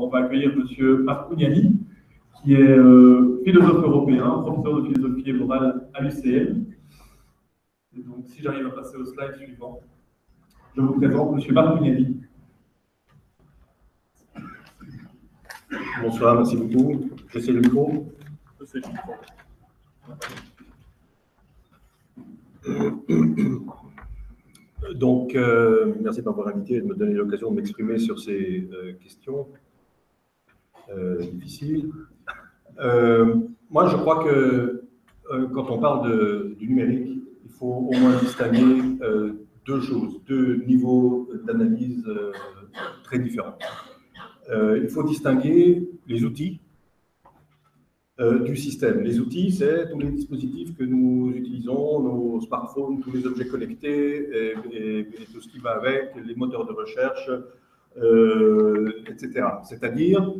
on va accueillir M. Parcouniani, qui est philosophe européen, professeur de philosophie morale à l'UCL. Et donc, si j'arrive à passer au slide suivant, je vous présente M. Parcouniani. Bonsoir, merci beaucoup. J'essaie le micro. Donc, merci de m'avoir invité et de me donner l'occasion de m'exprimer sur ces questions difficiles. Moi, je crois que quand on parle du numérique, il faut au moins distinguer deux choses, deux niveaux d'analyse très différents. Il faut distinguer les outils du système. Les outils, c'est tous les dispositifs que nous utilisons, nos smartphones, tous les objets connectés et tout ce qui va avec, les moteurs de recherche, etc. C'est-à-dire,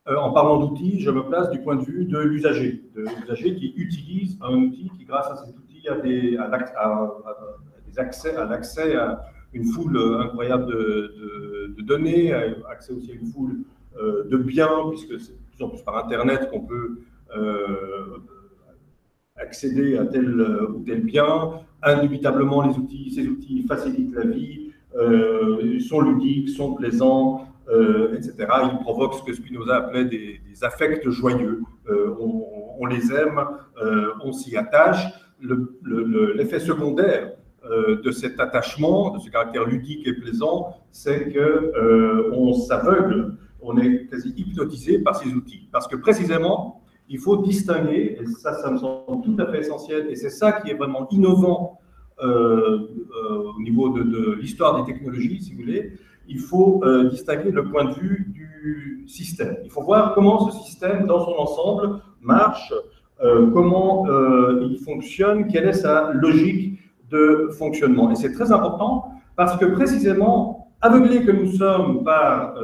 en parlant d'outils, je me place du point de vue de l'usager qui utilise un outil qui, grâce à cet outil, a l'accès à une foule incroyable de données, accès aussi à une foule de biens, puisque c'est de plus en plus par Internet qu'on peut accéder à tel ou tel bien. Indubitablement, ces outils facilitent la vie, sont ludiques, sont plaisants, etc. Ils provoquent ce que Spinoza appelait des affects joyeux. On les aime, on s'y attache. L'effet secondaire de cet attachement, de ce caractère ludique et plaisant, c'est qu'on s'aveugle, on est quasi hypnotisé par ces outils. Parce que précisément, il faut distinguer, et ça me semble tout à fait essentiel, et c'est ça qui est vraiment innovant au niveau de l'histoire des technologies, si vous voulez. Il faut distinguer le point de vue du système. Il faut voir comment ce système, dans son ensemble, marche, comment il fonctionne, quelle est sa logique de fonctionnement. Et c'est très important parce que précisément, aveuglés que nous sommes par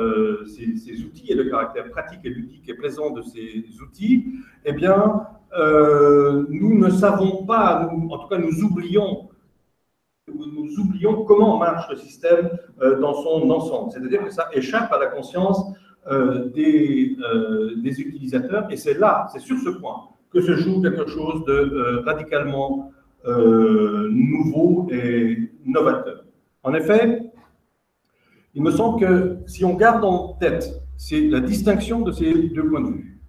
ces outils et le caractère pratique et ludique et plaisant de ces outils, eh bien, nous ne savons pas, en tout cas nous oublions comment marche le système dans son ensemble. C'est-à-dire que ça échappe à la conscience des utilisateurs, et c'est sur ce point que se joue quelque chose de radicalement nouveau et novateur. En effet, il me semble que si on garde en tête la distinction de ces deux points de vue,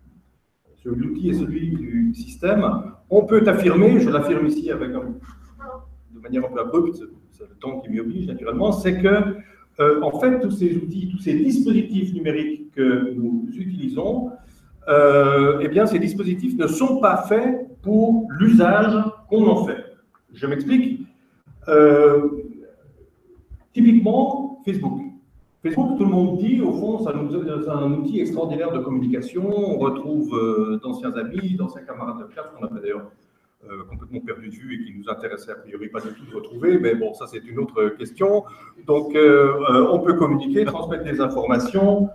celui de l'outil et celui du système, on peut affirmer, je l'affirme ici de manière un peu abrupte, c'est le temps qui m'y oblige naturellement, c'est que en fait tous ces outils, tous ces dispositifs numériques que nous utilisons, eh bien ces dispositifs ne sont pas faits pour l'usage qu'on en fait. Je m'explique. Typiquement, Facebook. Facebook, tout le monde dit, au fond, c'est un outil extraordinaire de communication. On retrouve d'anciens amis, d'anciens camarades de classe qu'on avait d'ailleurs complètement perdu de vue et qui nous intéressait a priori pas du tout de retrouver, mais bon, ça c'est une autre question. Donc, on peut communiquer, transmettre des informations,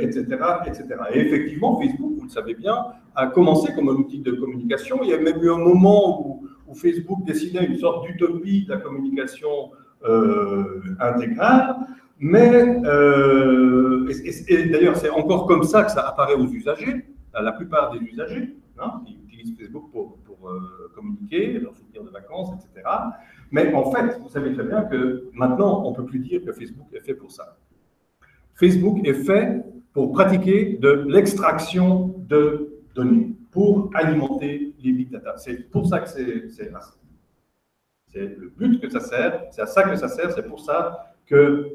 etc., etc. Et effectivement, Facebook, vous le savez bien, a commencé comme un outil de communication. Il y a même eu un moment où Facebook dessinait une sorte d'utopie de la communication intégrale, mais et d'ailleurs, c'est encore comme ça que ça apparaît aux usagers, à la plupart des usagers, hein, qui utilisent Facebook pour communiquer, leur souvenir de vacances, etc. Mais en fait, vous savez très bien que maintenant, on ne peut plus dire que Facebook est fait pour ça. Facebook est fait pour pratiquer de l'extraction de données, pour alimenter les big data. C'est pour ça que c'est là. C'est le but que ça sert, c'est à ça que ça sert, c'est pour ça que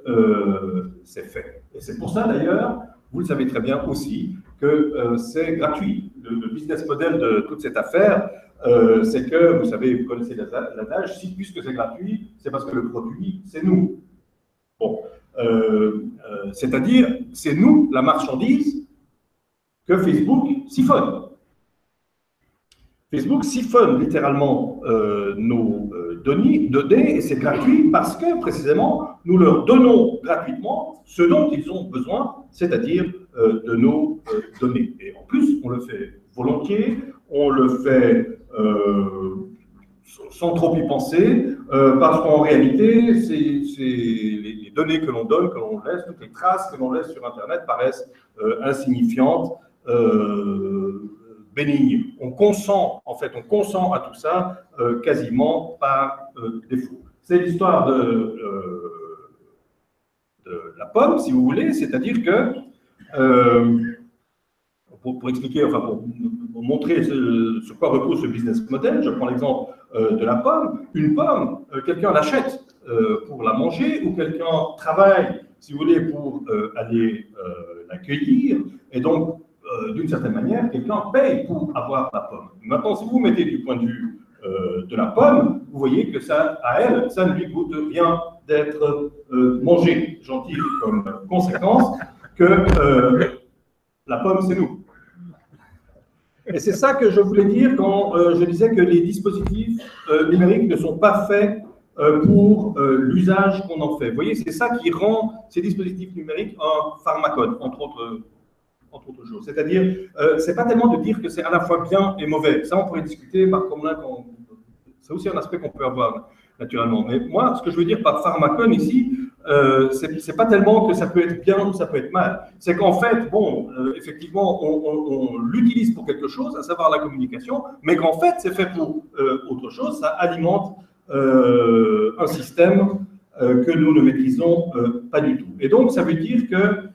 c'est fait. Et c'est pour ça d'ailleurs, vous le savez très bien aussi, que c'est gratuit. Le business model de toute cette affaire, c'est que, vous savez, vous connaissez l'adage, si puisque c'est gratuit, c'est parce que le produit, c'est nous. Bon, c'est-à-dire, c'est nous, la marchandise, que Facebook siphonne. Facebook siphonne littéralement nos données, et c'est gratuit parce que, précisément, nous leur donnons gratuitement ce dont ils ont besoin, c'est-à-dire de nos données. Et en plus, on le fait volontiers, on le fait sans trop y penser, parce qu'en réalité, les données que l'on donne, que l'on laisse, toutes les traces que l'on laisse sur Internet paraissent insignifiantes, bénignes. On consent, en fait, on consent à tout ça quasiment par défaut. C'est l'histoire de la pomme, si vous voulez, c'est-à-dire que, pour expliquer, enfin pour montrer sur quoi repose ce business model, je prends l'exemple de la pomme. Une pomme, quelqu'un l'achète pour la manger, ou quelqu'un travaille, si vous voulez, pour aller la cueillir, et donc, d'une certaine manière, quelqu'un paye pour avoir la pomme. Maintenant, si vous vous mettez du point de vue de la pomme, vous voyez que ça, à elle, ça ne lui coûte rien d'être mangée. J'en tire comme conséquence que la pomme, c'est nous. Et c'est ça que je voulais dire quand je disais que les dispositifs numériques ne sont pas faits pour l'usage qu'on en fait. Vous voyez, c'est ça qui rend ces dispositifs numériques un pharmacone, entre autres choses. C'est-à-dire, c'est pas tellement de dire que c'est à la fois bien et mauvais. Ça, on pourrait discuter par commun. C'est aussi un aspect qu'on peut avoir naturellement. Mais moi, ce que je veux dire par pharmacone ici, c'est pas tellement que ça peut être bien ou ça peut être mal. C'est qu'en fait, bon, effectivement, on l'utilise pour quelque chose, à savoir la communication, mais qu'en fait, c'est fait pour autre chose. Ça alimente un système que nous ne maîtrisons pas du tout. Et donc, ça veut dire que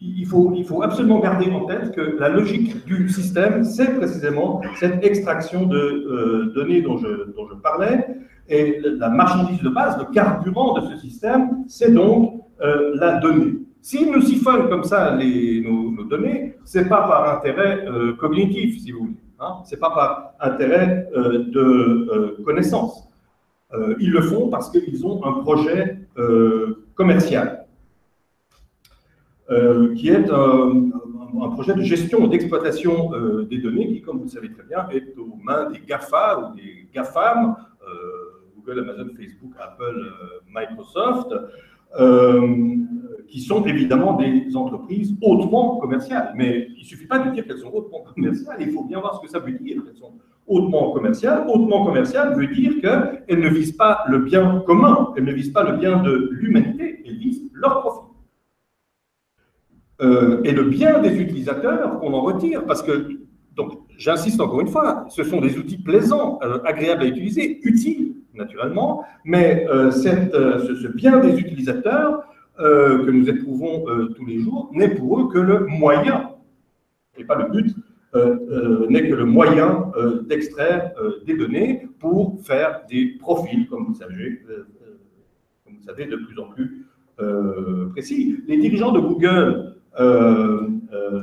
il faut absolument garder en tête que la logique du système, c'est précisément cette extraction de données dont je parlais. Et la marchandise de base, le carburant de ce système, c'est donc la donnée. S'ils nous siphonnent comme ça nos données, ce n'est pas par intérêt cognitif, si vous voulez. Hein, ce n'est pas par intérêt de connaissance. Ils le font parce qu'ils ont un projet commercial. Qui est un projet de gestion et d'exploitation des données qui, comme vous le savez très bien, est aux mains des GAFA ou des GAFAM, Google, Amazon, Facebook, Apple, Microsoft, qui sont évidemment des entreprises hautement commerciales. Mais il ne suffit pas de dire qu'elles sont hautement commerciales, il faut bien voir ce que ça veut dire qu'elles sont hautement commerciales. Hautement commerciale veut dire qu'elles ne visent pas le bien commun, elles ne visent pas le bien de l'humanité, elles visent leur profit. Et le bien des utilisateurs qu'on en retire, parce que, donc, j'insiste encore une fois, ce sont des outils plaisants, agréables à utiliser, utiles, naturellement, mais ce bien des utilisateurs que nous éprouvons tous les jours n'est pour eux que le moyen, et pas le but, n'est que le moyen d'extraire des données pour faire des profils, comme vous savez, de plus en plus précis. Les dirigeants de Google,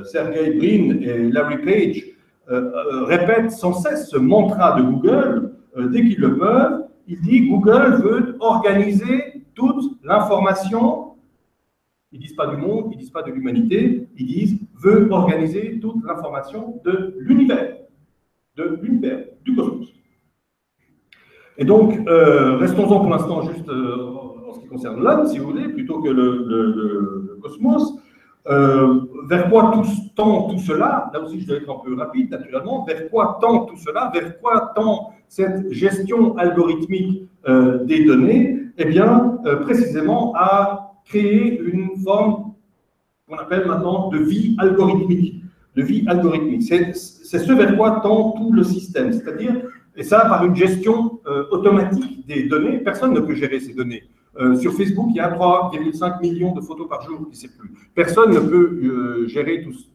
Sergey Brin et Larry Page répètent sans cesse ce mantra de Google dès qu'ils le peuvent. Il dit Google veut organiser toute l'information. Ils ne disent pas du monde, ils ne disent pas de l'humanité, ils disent veut organiser toute l'information de l'univers, du cosmos. Et donc, restons-en pour l'instant juste en ce qui concerne l'homme, si vous voulez, plutôt que le cosmos. Vers quoi tend tout cela? Là aussi, je dois être un peu rapide, naturellement. Vers quoi tend tout cela? Vers quoi tend cette gestion algorithmique des données? Eh bien, précisément à créer une forme qu'on appelle maintenant de vie algorithmique. C'est ce vers quoi tend tout le système. C'est-à-dire, et ça par une gestion automatique des données. Personne ne peut gérer ces données. Sur Facebook, il y a 3,5 millions de photos par jour, je ne sais plus. Personne ne peut gérer tout ça.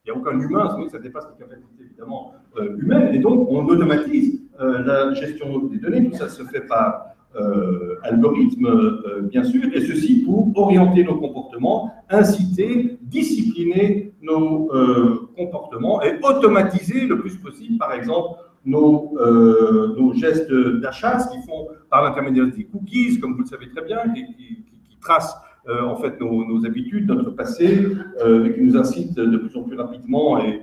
Il n'y a aucun humain, sinon ça dépasse les capacités évidemment humaines. Et donc, on automatise la gestion des données. Tout ça se fait par algorithme, bien sûr, et ceci pour orienter nos comportements, inciter, discipliner nos comportements et automatiser le plus possible, par exemple, nos gestes d'achat, ce qu'ils font par l'intermédiaire des cookies, comme vous le savez très bien, qui tracent en fait nos habitudes, notre passé, et qui nous incitent de plus en plus rapidement et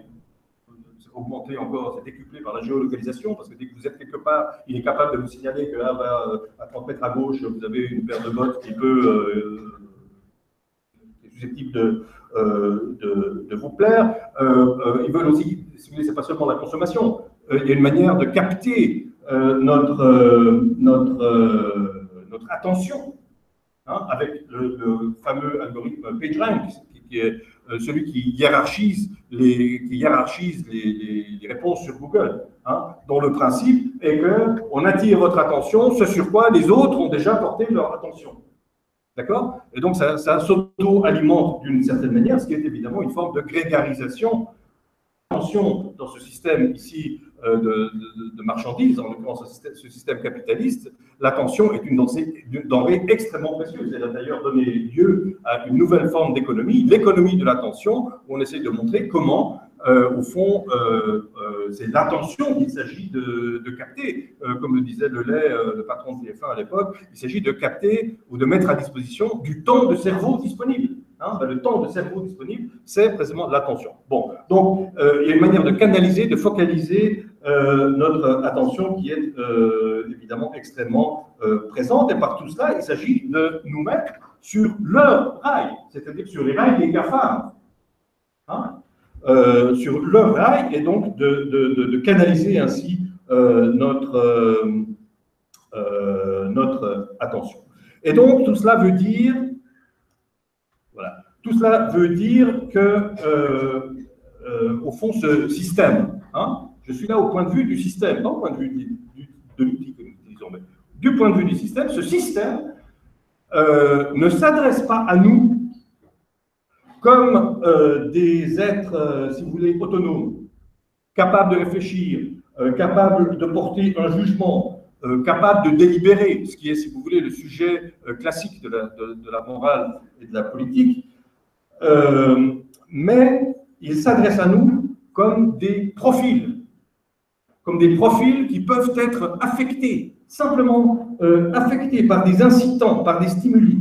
augmenter encore, c'est décuplé par la géolocalisation, parce que dès que vous êtes quelque part, il est capable de vous signaler que là, à 30 mètres à gauche, vous avez une paire de bottes qui peut est susceptible de vous plaire. Ils veulent aussi, si vous voulez, c'est pas seulement la consommation. il y a une manière de capter notre attention, hein, avec le fameux algorithme PageRank, qui est celui qui hiérarchise les réponses sur Google, hein, dont le principe est qu'on attire votre attention, ce sur quoi les autres ont déjà porté leur attention. D'accord? Et donc, ça s'auto-alimente d'une certaine manière, ce qui est évidemment une forme de grégarisation. Attention, dans ce système ici de marchandises, en l'occurrence ce système capitaliste, l'attention est une denrée extrêmement précieuse. Elle a d'ailleurs donné lieu à une nouvelle forme d'économie, l'économie de l'attention, où on essaie de montrer comment, au fond, c'est l'attention qu'il s'agit de capter. Comme le disait Lelay, le patron de TF1 à l'époque, il s'agit de capter ou de mettre à disposition du temps de cerveau disponible. Hein, ben, le temps de cerveau disponible, c'est précisément l'attention. Bon, donc il y a une manière de canaliser, de focaliser notre attention qui est évidemment extrêmement présente. Et par tout cela, il s'agit de nous mettre sur leur rail, c'est-à-dire sur les rails des GAFAM. Hein, sur leur rail, et donc de canaliser ainsi notre attention. Et donc, tout cela veut dire... Voilà. Tout cela veut dire que, au fond, ce système, hein, je suis là au point de vue du système, pas au point de vue de l'outil que nous utilisons, mais du point de vue du système, ce système ne s'adresse pas à nous comme des êtres, si vous voulez, autonomes, capables de réfléchir, capables de porter un jugement, capables de délibérer, ce qui est, si vous voulez, le sujet classique de la morale et de la politique, mais il s'adresse à nous comme des profils qui peuvent être affectés, simplement affectés par des incitants, par des stimuli.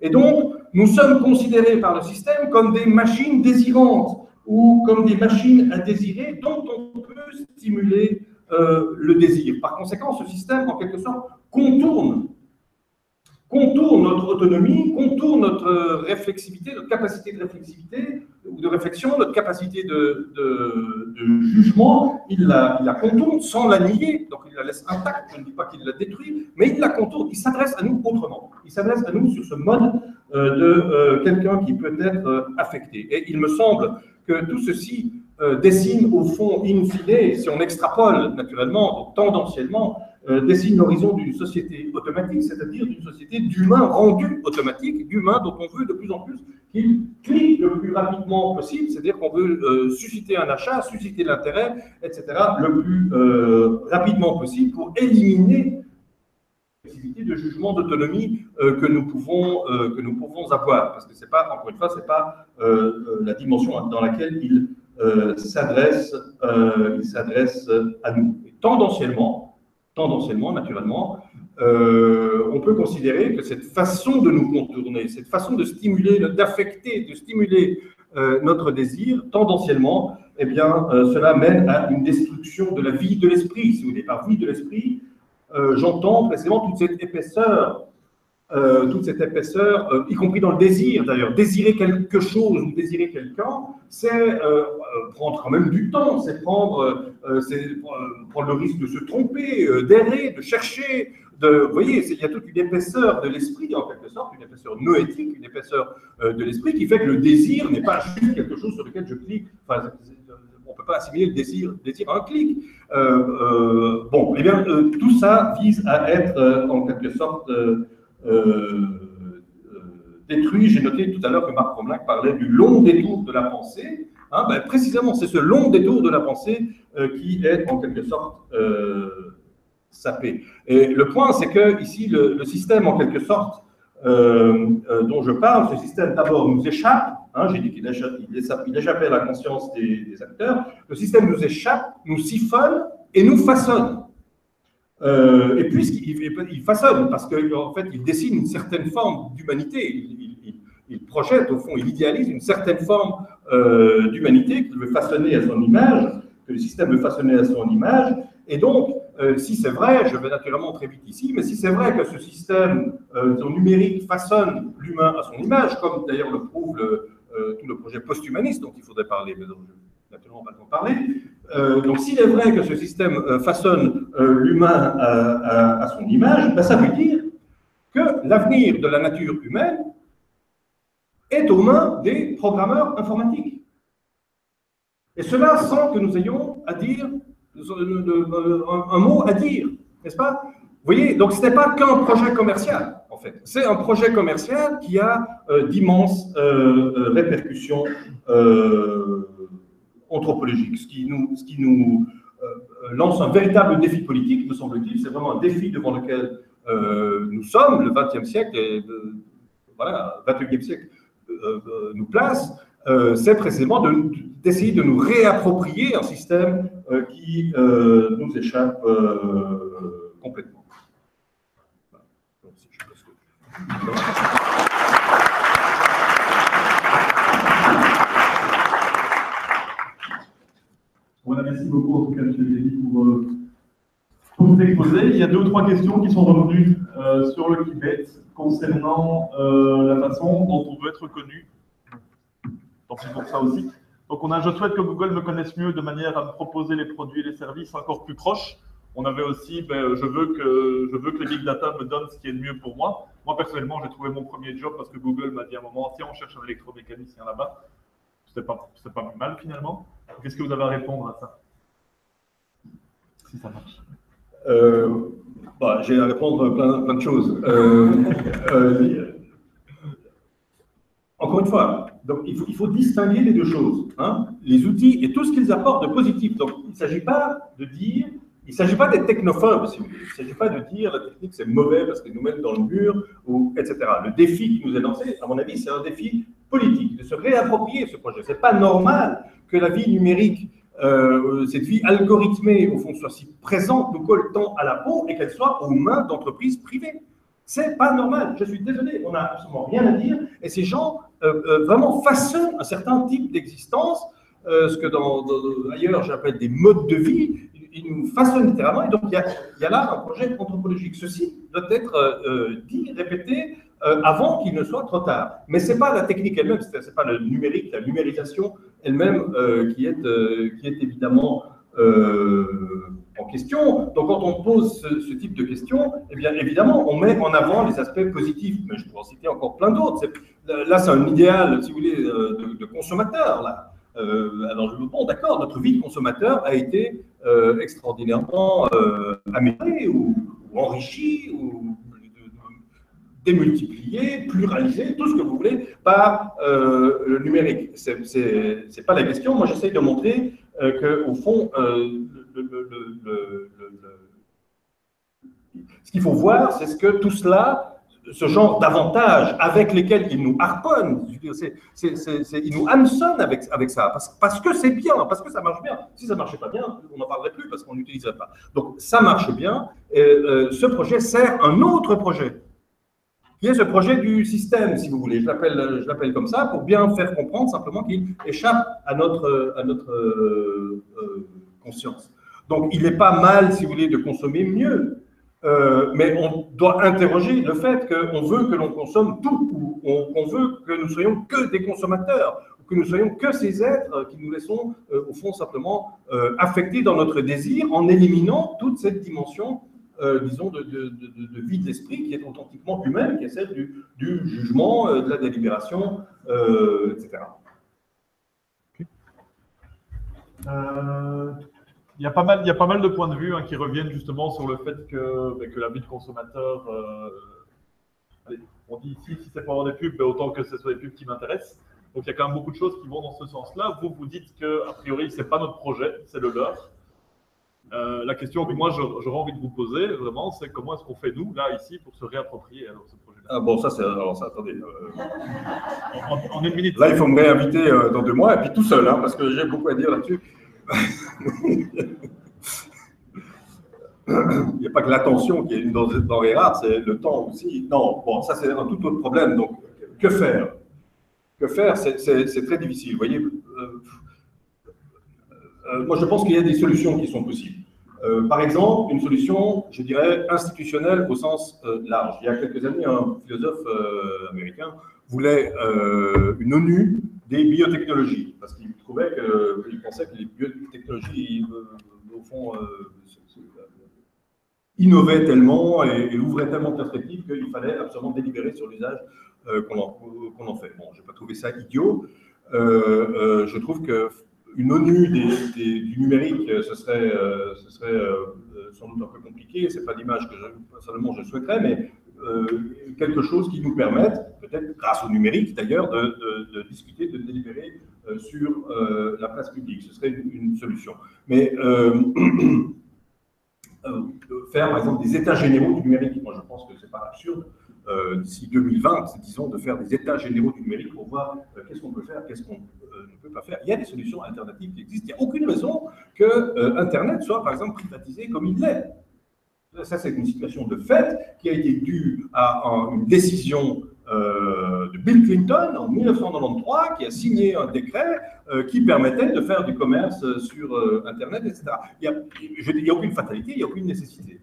Et donc, nous sommes considérés par le système comme des machines désirantes ou comme des machines à désirer dont on peut stimuler le désir. Par conséquent, ce système, en quelque sorte, contourne notre autonomie, contourne notre réflexivité, notre capacité de réflexivité ou de réflexion, notre capacité de jugement. Il la contourne sans la nier, donc il la laisse intacte. Je ne dis pas qu'il la détruit, mais il la contourne. Il s'adresse à nous autrement. Il s'adresse à nous sur ce mode de quelqu'un qui peut être affecté. Et il me semble que tout ceci dessine au fond, in fine, si on extrapole naturellement, donc tendanciellement, dessine l'horizon d'une société automatique, c'est-à-dire d'une société d'humains rendus automatiques, d'humains dont on veut de plus en plus qu'ils cliquent le plus rapidement possible, c'est-à-dire qu'on veut susciter un achat, susciter l'intérêt, etc., le plus rapidement possible pour éliminer l'activité de jugement d'autonomie que nous pouvons avoir, parce que c'est pas, encore une fois, c'est pas la dimension dans laquelle il s'adresse à nous. Et tendanciellement, naturellement, on peut considérer que cette façon de nous contourner, cette façon de stimuler, d'affecter, de stimuler notre désir, tendanciellement, eh bien, cela mène à une destruction de la vie de l'esprit. Si vous voulez, par vie de l'esprit, j'entends précisément toute cette épaisseur, y compris dans le désir d'ailleurs. Désirer quelque chose ou désirer quelqu'un, c'est prendre quand même du temps, c'est prendre le risque de se tromper, d'errer, de chercher. Vous voyez, il y a toute une épaisseur de l'esprit, en quelque sorte, une épaisseur noétique, une épaisseur de l'esprit qui fait que le désir n'est pas juste quelque chose sur lequel je clique. Enfin, on ne peut pas assimiler le désir à un clic. Bon, eh bien, tout ça vise à être en quelque sorte détruit. J'ai noté tout à l'heure que Marc Cromlin parlait du long détour de la pensée. Hein, ben, précisément, c'est ce long détour de la pensée qui est en quelque sorte sapé. Et le point, c'est que ici, le système, en quelque sorte, dont je parle, ce système d'abord nous échappe. Hein, j'ai dit qu'il échappait à la conscience des acteurs. Le système nous échappe, nous siphonne et nous façonne. Et puisqu'il façonne, parce qu'en fait, il dessine une certaine forme d'humanité, il projette, au fond, il idéalise une certaine forme d'humanité qu'il veut façonner à son image, que le système veut façonner à son image. Et donc, si c'est vrai, je vais naturellement très vite ici, mais si c'est vrai que ce système numérique façonne l'humain à son image, comme d'ailleurs le prouve tout le projet post-humaniste dont il faudrait parler, mais malheureusement pas le temps de parler. Donc s'il est vrai que ce système façonne l'humain à son image, ben, ça veut dire que l'avenir de la nature humaine est aux mains des programmeurs informatiques. Et cela sans que nous ayons à dire un mot à dire, n'est-ce pas? Vous voyez, donc ce n'est pas qu'un projet commercial, en fait. C'est un projet commercial qui a d'immenses répercussions anthropologiques, ce qui nous lance un véritable défi politique, me semble-t-il. C'est vraiment un défi devant lequel nous sommes, le XXe siècle, et voilà, le XXIe siècle nous place. C'est précisément d'essayer de nous réapproprier un système qui nous échappe complètement. Voilà, merci beaucoup en tout cas, M. Lévy, pour cet exposé. Il y a 2 ou 3 questions qui sont revenues sur le Kibet concernant la façon dont on veut être reconnu. Tant pis pour ça aussi. Donc, je souhaite que Google me connaisse mieux de manière à me proposer les produits et les services encore plus proches. On avait aussi, je veux que les big data me donnent ce qui est le mieux pour moi. Moi, personnellement, j'ai trouvé mon premier job parce que Google m'a dit à un moment, tiens, on cherche un électromécanicien là-bas. C'est pas plus mal finalement. Qu'est-ce que vous avez à répondre à ça? Si ça marche. J'ai à répondre plein de choses. Encore une fois, donc il faut distinguer les 2 choses. Hein, les outils et tout ce qu'ils apportent de positif. Donc il ne s'agit pas de dire, il ne s'agit pas d'être technophobe, si vous voulez. Il ne s'agit pas de dire la technique c'est mauvais parce qu'elle nous met dans le mur, etc. Le défi qui nous est lancé, à mon avis, c'est un défi politique, de se réapproprier ce projet. Ce n'est pas normal que la vie numérique, cette vie algorithmée, au fond, soit si présente, nous colle tant à la peau et qu'elle soit aux mains d'entreprises privées. C'est pas normal. Je suis désolé, on n'a absolument rien à dire. Et ces gens vraiment façonnent un certain type d'existence, ce que ailleurs j'appelle des modes de vie. Ils nous façonnent littéralement. Et donc il y a là un projet anthropologique. Ceci doit être dit, répété, avant qu'il ne soit trop tard. Mais c'est pas la technique elle-même, c'est pas le numérique, la numérisation elle-même qui est évidemment en question. Donc, quand on pose ce type de questions, eh bien, évidemment, on met en avant les aspects positifs. Mais je pourrais en citer encore plein d'autres. Là, c'est un idéal, si vous voulez, de consommateur. Là. Alors, bon, d'accord, notre vie de consommateur a été extraordinairement améliorée ou enrichie ou démultipliée, pluralisée, tout ce que vous voulez, par le numérique. C'est pas la question. Moi, j'essaye de montrer qu'au fond, ce qu'il faut voir, c'est ce que tout cela, ce genre d'avantages avec lesquels ils nous harponnent, ils nous hameçonnent avec ça, parce que c'est bien, parce que ça marche bien. Si ça ne marchait pas bien, on n'en parlerait plus parce qu'on n'utiliserait pas. Donc ça marche bien, et ce projet sert un autre projet, qui est ce projet du système, si vous voulez. Je l'appelle comme ça, pour bien faire comprendre simplement qu'il échappe à notre conscience. Donc, il n'est pas mal, si vous voulez, de consommer mieux, mais on doit interroger le fait qu'on veut que l'on consomme tout, ou on veut que nous soyons que des consommateurs, ou que nous soyons que ces êtres qui nous laissons, au fond, simplement affectés dans notre désir, en éliminant toute cette dimension disons, de vie de l'esprit qui est authentiquement humaine, qui est celle du jugement, de la délibération, etc. Okay. Il y a pas mal de points de vue qui reviennent justement sur le fait que la vie de consommateur, on dit ici, si c'est pour avoir des pubs, autant que ce soit des pubs qui m'intéressent. Donc il y a quand même beaucoup de choses qui vont dans ce sens-là. Vous dites qu'a priori, ce n'est pas notre projet, c'est le leur. La question que moi j'aurais envie de vous poser, vraiment, c'est comment est-ce qu'on fait, nous, là, ici, pour se réapproprier alors, ce projet-là. Ah bon, ça, attendez. En une minute. Là, il faut me réinviter dans 2 mois, et puis tout seul, hein, parce que j'ai beaucoup à dire là-dessus. Il n'y a pas que l'attention qui est une denrée rare, c'est le temps aussi. Non, bon, ça, c'est un tout autre problème. Donc, que faire? Que faire, c'est très difficile. Vous voyez, moi, je pense qu'il y a des solutions qui sont possibles. Par exemple, une solution, je dirais, institutionnelle au sens large. Il y a quelques années, un philosophe américain voulait une ONU des biotechnologies, parce qu'il trouvait qu'il pensait que les biotechnologies, au fond, innovaient tellement et ouvraient tellement de perspectives qu'il fallait absolument délibérer sur l'usage qu'on en fait. Bon, je n'ai pas trouvé ça idiot. Je trouve qu'une ONU du numérique, ce serait sans doute un peu compliqué. Ce n'est pas l'image que personnellement je souhaiterais, mais quelque chose qui nous permette, peut-être grâce au numérique d'ailleurs, de discuter, de délibérer sur la place publique. Ce serait une solution. Mais faire par exemple des états généraux du numérique, moi je pense que ce n'est pas absurde, d'ici 2020, disons, de faire des états généraux du numérique pour voir qu'est-ce qu'on peut faire, qu'est-ce qu'on ne peut pas faire. Il y a des solutions alternatives qui existent. Il n'y a aucune raison que Internet soit par exemple privatisé comme il l'est. Ça, c'est une situation de fait qui a été due à une décision de Bill Clinton en 1993, qui a signé un décret qui permettait de faire du commerce sur Internet, etc. Il n'y a aucune fatalité, il n'y a aucune nécessité.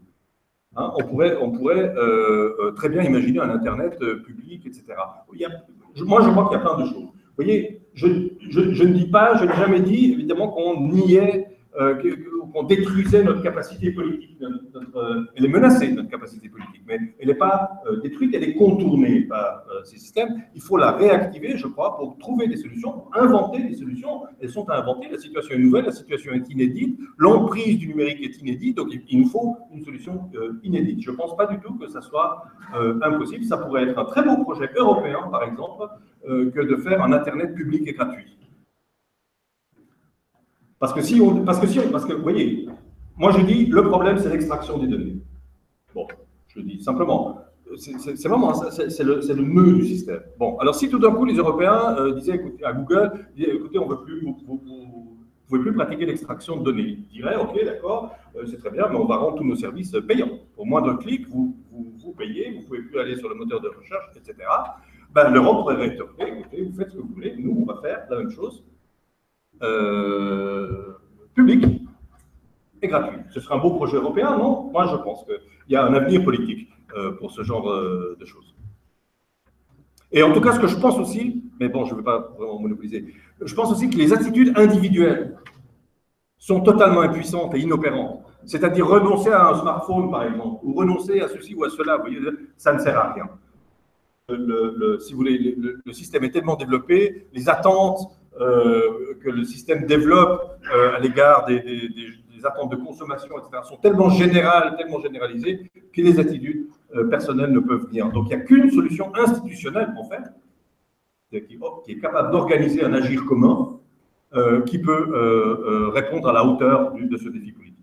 Hein, on pourrait très bien imaginer un Internet public, etc. Moi, je crois qu'il y a plein de choses. Vous voyez, je ne dis pas, je n'ai jamais dit, évidemment, qu'on niait, qu'on détruisait notre capacité politique. Elle est menacée, notre capacité politique, mais elle n'est pas détruite, elle est contournée par ces systèmes. Il faut la réactiver, je crois, pour trouver des solutions, pour inventer des solutions. Elles sont à inventer, la situation est nouvelle, la situation est inédite, l'emprise du numérique est inédite, donc il nous faut une solution inédite. Je ne pense pas du tout que ça soit impossible. Ça pourrait être un très beau projet européen, par exemple, que de faire un Internet public et gratuit. Parce que, vous voyez, moi je dis, le problème c'est l'extraction des données. Bon, je le dis simplement. C'est vraiment, c'est le nœud du système. Bon, alors si tout d'un coup les Européens disaient, écoutez, à Google, écoutez, on veut plus, vous pouvez plus pratiquer l'extraction de données. Ils diraient, ok, d'accord, c'est très bien, mais on va rendre tous nos services payants. Au moindre clic, vous payez, vous ne pouvez plus aller sur le moteur de recherche, etc. Ben, l'Europe pourrait rétorquer, écoutez, vous faites ce que vous voulez, nous, on va faire la même chose. Public et gratuit. Ce serait un beau projet européen, non? Moi, je pense qu'il y a un avenir politique pour ce genre de choses. Et en tout cas, ce que je pense aussi, mais bon, je ne vais pas vraiment monopoliser, je pense aussi que les attitudes individuelles sont totalement impuissantes et inopérantes. C'est-à-dire renoncer à un smartphone, par exemple, ou renoncer à ceci ou à cela, vous voyez, ça ne sert à rien. Si vous voulez, le système est tellement développé, les attentes que le système développe à l'égard des attentes de consommation, etc., sont tellement générales, tellement généralisées, que les attitudes personnelles ne peuvent venir. Donc il n'y a qu'une solution institutionnelle, en fait, qui est capable d'organiser un agir commun qui peut répondre à la hauteur de ce défi politique.